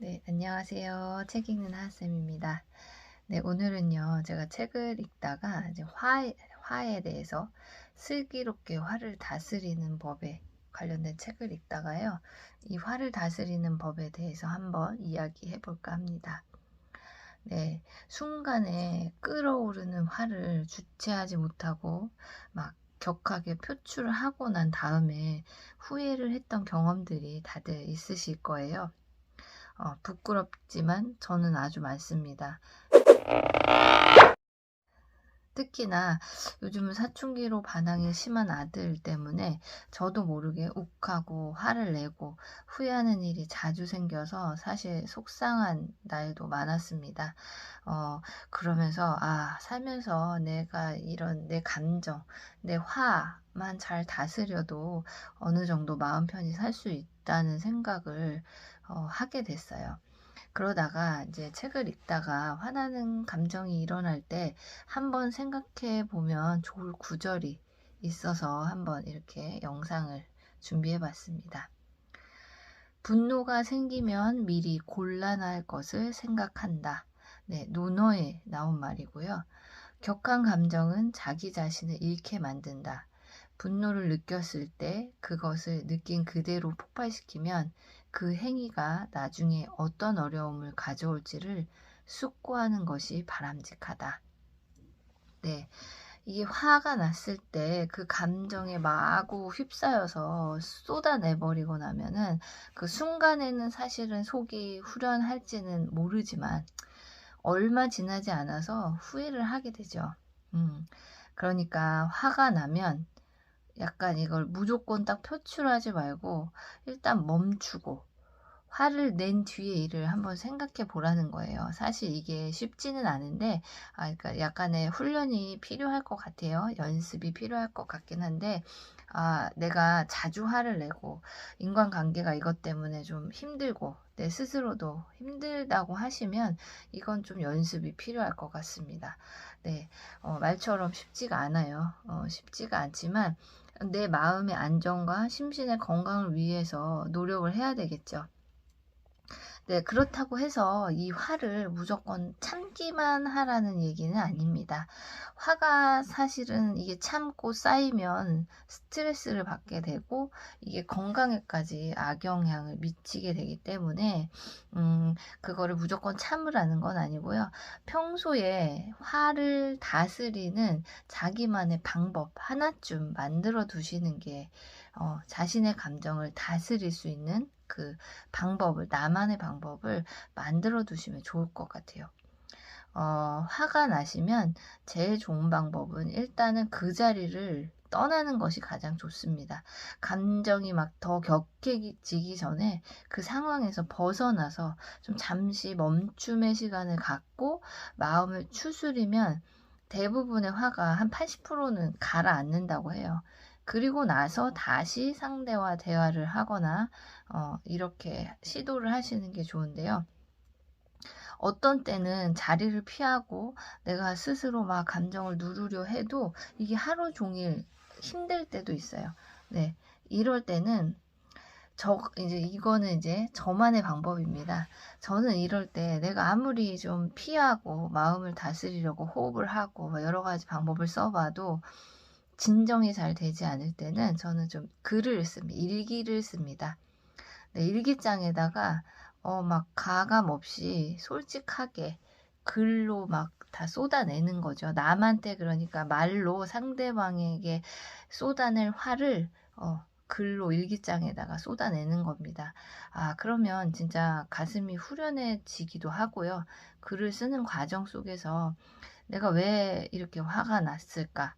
네, 안녕하세요. 책 읽는 하쌤입니다. 네, 오늘은요, 제가 책을 읽다가 이제 화에 대해서 슬기롭게 화를 다스리는 법에 관련된 책을 읽다가요, 이 화를 다스리는 법에 대해서 한번 이야기해 볼까 합니다. 네, 순간에 끓어오르는 화를 주체하지 못하고 막 격하게 표출을 하고 난 다음에 후회를 했던 경험들이 다들 있으실 거예요. 부끄럽지만 저는 아주 많습니다. 특히나 요즘은 사춘기로 반항이 심한 아들 때문에 저도 모르게 욱하고 화를 내고 후회하는 일이 자주 생겨서 사실 속상한 날도 많았습니다. 그러면서 살면서 내가 이런 내 감정, 내 화만 잘 다스려도 어느 정도 마음 편히 살 수 있다는 생각을 하게 됐어요. 그러다가 이제 책을 읽다가 화나는 감정이 일어날 때 한번 생각해 보면 좋을 구절이 있어서 한번 이렇게 영상을 준비해 봤습니다. 분노가 생기면 미리 곤란할 것을 생각한다. 네, 논어에 나온 말이고요. 격한 감정은 자기 자신을 잃게 만든다. 분노를 느꼈을 때 그것을 느낀 그대로 폭발시키면 그 행위가 나중에 어떤 어려움을 가져올지를 숙고하는 것이 바람직하다. 네. 이게 화가 났을 때 그 감정에 마구 휩싸여서 쏟아내버리고 나면은 그 순간에는 사실은 속이 후련할지는 모르지만 얼마 지나지 않아서 후회를 하게 되죠. 그러니까 화가 나면 약간 이걸 무조건 딱 표출하지 말고 일단 멈추고 화를 낸 뒤의 일을 한번 생각해 보라는 거예요. 사실 이게 쉽지는 않은데, 그러니까 약간의 훈련이 필요할 것 같아요. 연습이 필요할 것 같긴 한데, 내가 자주 화를 내고, 인간관계가 이것 때문에 좀 힘들고, 내 스스로도 힘들다고 하시면, 이건 좀 연습이 필요할 것 같습니다. 네, 말처럼 쉽지가 않아요. 쉽지가 않지만, 내 마음의 안정과 심신의 건강을 위해서 노력을 해야 되겠죠. 네, 그렇다고 해서 이 화를 무조건 참기만 하라는 얘기는 아닙니다. 화가 사실은 이게 참고 쌓이면 스트레스를 받게 되고 이게 건강에까지 악영향을 미치게 되기 때문에 그거를 무조건 참으라는 건 아니고요. 평소에 화를 다스리는 자기만의 방법 하나쯤 만들어 두시는 게 자신의 감정을 다스릴 수 있는 그 방법을, 나만의 방법을 만들어 두시면 좋을 것 같아요. 화가 나시면 제일 좋은 방법은 일단은 그 자리를 떠나는 것이 가장 좋습니다. 감정이 막 더 격해지기 전에 그 상황에서 벗어나서 좀 잠시 멈춤의 시간을 갖고 마음을 추스리면 대부분의 화가 한 80%는 가라앉는다고 해요. 그리고 나서 다시 상대와 대화를 하거나 이렇게 시도를 하시는 게 좋은데요. 어떤 때는 자리를 피하고 내가 스스로 막 감정을 누르려 해도 이게 하루 종일 힘들 때도 있어요. 네. 이럴 때는 이거는 이제 저만의 방법입니다. 저는 이럴 때 내가 아무리 좀 피하고 마음을 다스리려고 호흡을 하고 여러 가지 방법을 써봐도 진정이 잘 되지 않을 때는 저는 좀 글을 씁니다. 일기를 씁니다. 네, 일기장에다가 막 가감 없이 솔직하게 글로 막 다 쏟아내는 거죠. 남한테 그러니까 말로 상대방에게 쏟아낼 화를 글로 일기장에다가 쏟아내는 겁니다. 그러면 진짜 가슴이 후련해지기도 하고요. 글을 쓰는 과정 속에서 내가 왜 이렇게 화가 났을까?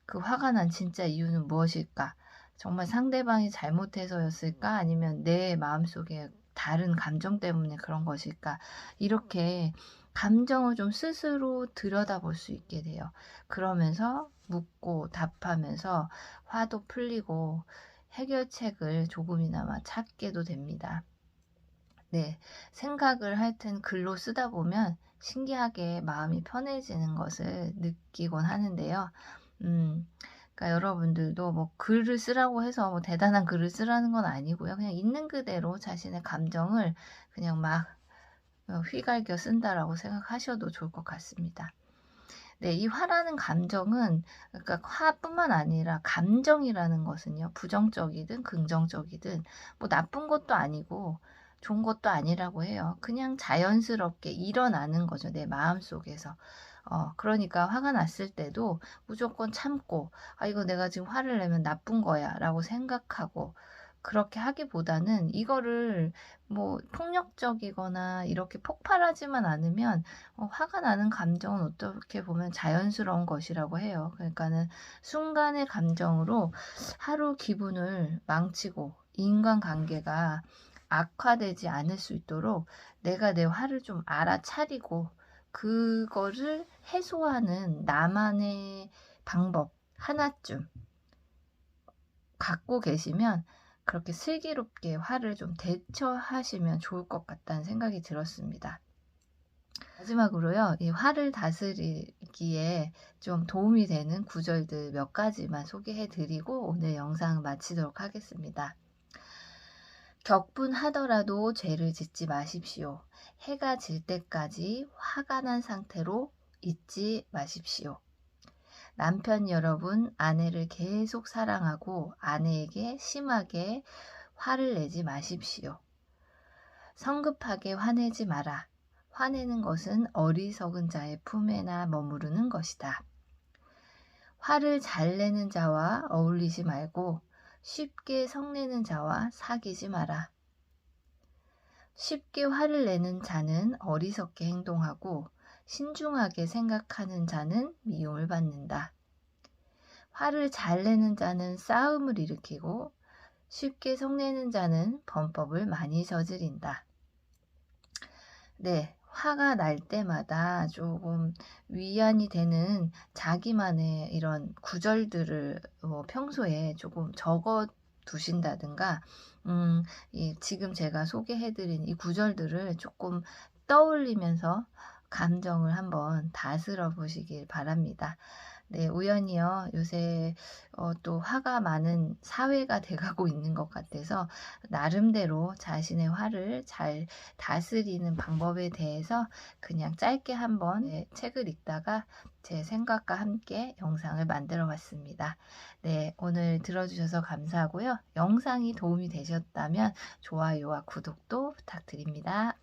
그 화가 난 진짜 이유는 무엇일까? 정말 상대방이 잘못해서였을까? 아니면 내 마음속에 다른 감정 때문에 그런 것일까? 이렇게 감정을 좀 스스로 들여다볼 수 있게 돼요. 그러면서 묻고 답하면서 화도 풀리고 해결책을 조금이나마 찾게도 됩니다. 네, 생각을 하여튼 글로 쓰다 보면 신기하게 마음이 편해지는 것을 느끼곤 하는데요. 그러니까 여러분들도 뭐 글을 쓰라고 해서 뭐 대단한 글을 쓰라는 건 아니고요. 그냥 있는 그대로 자신의 감정을 그냥 막 휘갈겨 쓴다라고 생각하셔도 좋을 것 같습니다. 네, 이 화라는 감정은, 그러니까 화뿐만 아니라 감정이라는 것은요, 부정적이든 긍정적이든 뭐 나쁜 것도 아니고 좋은 것도 아니라고 해요. 그냥 자연스럽게 일어나는 거죠, 내 마음속에서. 그러니까 화가 났을 때도 무조건 참고, 아, 이거 내가 지금 화를 내면 나쁜 거야 라고 생각하고, 그렇게 하기보다는 이거를 뭐 폭력적이거나 이렇게 폭발하지만 않으면, 화가 나는 감정은 어떻게 보면 자연스러운 것이라고 해요. 그러니까는 순간의 감정으로 하루 기분을 망치고 인간관계가 악화되지 않을 수 있도록 내가 내 화를 좀 알아차리고 그거를 해소하는 나만의 방법 하나쯤 갖고 계시면, 그렇게 슬기롭게 화를 좀 대처하시면 좋을 것 같다는 생각이 들었습니다. 마지막으로요, 이 화를 다스리기에 좀 도움이 되는 구절들 몇 가지만 소개해 드리고 오늘 영상 마치도록 하겠습니다. 격분하더라도 죄를 짓지 마십시오. 해가 질 때까지 화가 난 상태로 있지 마십시오. 남편 여러분, 아내를 계속 사랑하고 아내에게 심하게 화를 내지 마십시오. 성급하게 화내지 마라. 화내는 것은 어리석은 자의 품에나 머무르는 것이다. 화를 잘 내는 자와 어울리지 말고 쉽게 성내는 자와 사귀지 마라. 쉽게 화를 내는 자는 어리석게 행동하고 신중하게 생각하는 자는 미움을 받는다. 화를 잘 내는 자는 싸움을 일으키고 쉽게 성내는 자는 범법을 많이 저지른다. 네, 화가 날 때마다 조금 위안이 되는 자기만의 이런 구절들을 평소에 조금 적어 두신다든가, 지금 제가 소개해드린 이 구절들을 조금 떠올리면서 감정을 한번 다스려 보시길 바랍니다. 네, 우연히요, 요새 또 화가 많은 사회가 돼가고 있는 것 같아서 나름대로 자신의 화를 잘 다스리는 방법에 대해서 그냥 짧게 한번 책을 읽다가 제 생각과 함께 영상을 만들어 봤습니다. 네, 오늘 들어주셔서 감사하고요. 영상이 도움이 되셨다면 좋아요와 구독도 부탁드립니다.